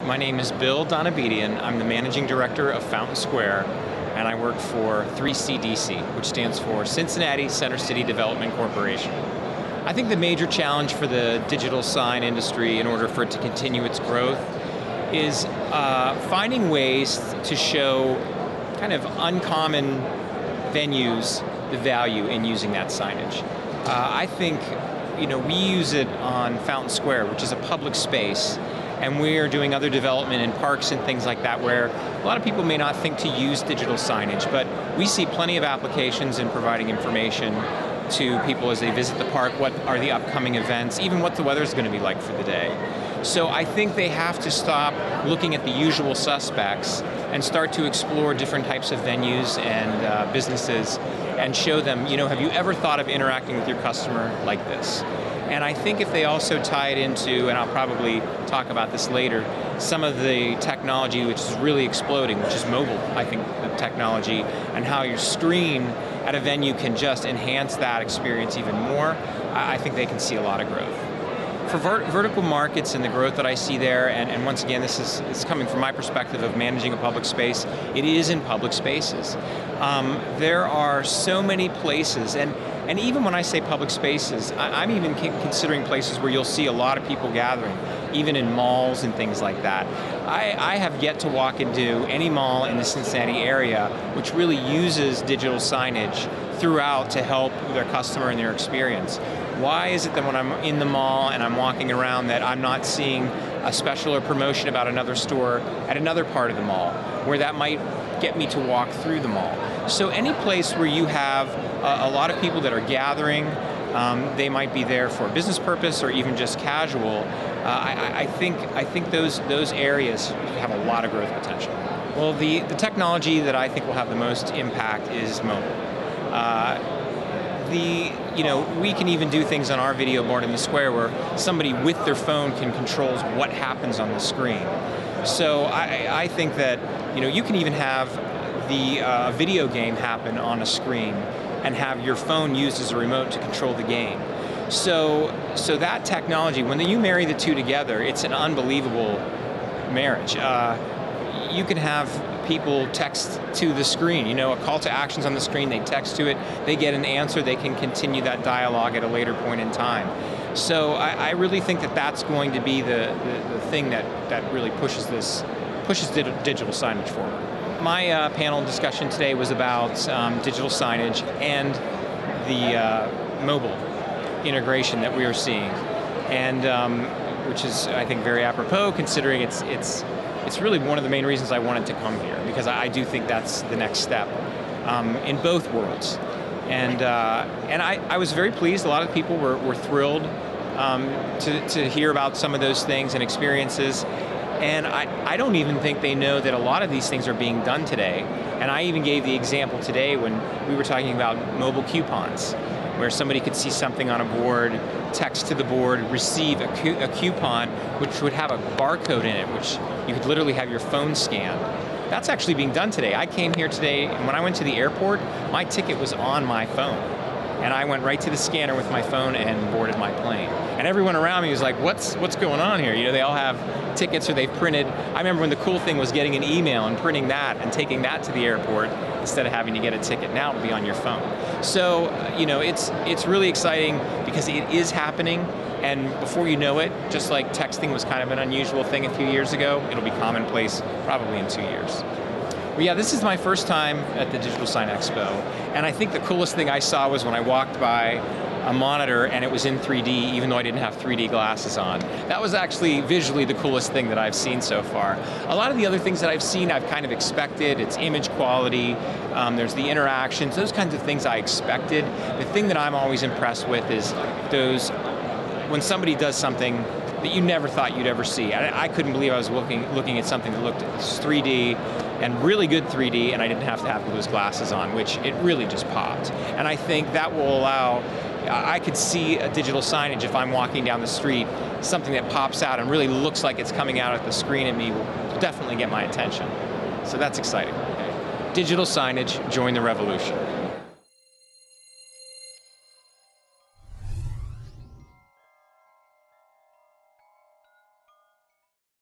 My name is Bill Donabedian. I'm the Managing Director of Fountain Square, and I work for 3CDC, which stands for Cincinnati Center City Development Corporation. I think the major challenge for the digital sign industry in order for it to continue its growth is finding ways to show kind of uncommon venues the value in using that signage. I think we use it on Fountain Square, which is a public space, and we're doing other development in parks and things like that where a lot of people may not think to use digital signage, but we see plenty of applications in providing information to people as they visit the park, what are the upcoming events, even what the weather's going to be like for the day. So I think they have to stop looking at the usual suspects and start to explore different types of venues and businesses and show them, have you ever thought of interacting with your customer like this? And I think if they also tie it into, and I'll probably talk about this later, some of the technology which is really exploding, which is mobile, I think, the technology, and how your screen at a venue can just enhance that experience even more, I think they can see a lot of growth. For vertical markets and the growth that I see there, and once again, this is coming from my perspective of managing a public space, it is in public spaces. There are so many places, and even when I say public spaces, I'm even considering places where you'll see a lot of people gathering, even in malls and things like that. I have yet to walk into any mall in the Cincinnati area which really uses digital signage throughout to help their customer and their experience. Why is it that when I'm in the mall and I'm walking around that I'm not seeing a special or promotion about another store at another part of the mall, where that might get me to walk through the mall? So any place where you have a lot of people that are gathering, they might be there for a business purpose or even just casual, I think those areas have a lot of growth potential. Well, the technology that I think will have the most impact is mobile. We can even do things on our video board in the square where somebody with their phone can control what happens on the screen. So I think that you can even have the video game happen on a screen and have your phone used as a remote to control the game. So that technology, when you marry the two together, it's an unbelievable marriage. You can have people text to the screen, a call to actions on the screen, they text to it, they get an answer, they can continue that dialogue at a later point in time. So I really think that that's going to be the thing that really pushes digital signage forward. My panel discussion today was about digital signage and the mobile integration that we are seeing, and which is, I think, very apropos considering it's really one of the main reasons I wanted to come here, because I do think that's the next step in both worlds. And I was very pleased. A lot of people were thrilled to hear about some of those things and experiences. And I don't even think they know that a lot of these things are being done today. And I even gave the example today when we were talking about mobile coupons, where somebody could see something on a board, text to the board, receive a coupon which would have a barcode in it, which you could literally have your phone scan. That's actually being done today. I came here today, and when I went to the airport, my ticket was on my phone. And I went right to the scanner with my phone and boarded my plane. And everyone around me was like, what's going on here? They all have tickets or they've printed. I remember when the cool thing was getting an email and printing that and taking that to the airport instead of having to get a ticket. Now it'll be on your phone. So, it's really exciting because it is happening. And before you know it, just like texting was kind of an unusual thing a few years ago, it'll be commonplace probably in 2 years. Well, yeah, this is my first time at the Digital Sign Expo, and I think the coolest thing I saw was when I walked by a monitor and it was in 3D, even though I didn't have 3D glasses on. That was actually visually the coolest thing that I've seen so far. A lot of the other things that I've seen, I've kind of expected. It's image quality, there's the interactions, those kinds of things I expected. The thing that I'm always impressed with is when somebody does something that you never thought you'd ever see. I couldn't believe I was looking at something that looked 3D and really good 3D, and I didn't have to have those glasses on, which it really just popped. And I think that will allow, I could see a digital signage if I'm walking down the street, something that pops out and really looks like it's coming out at the screen at me will definitely get my attention. So that's exciting. Digital signage, join the revolution.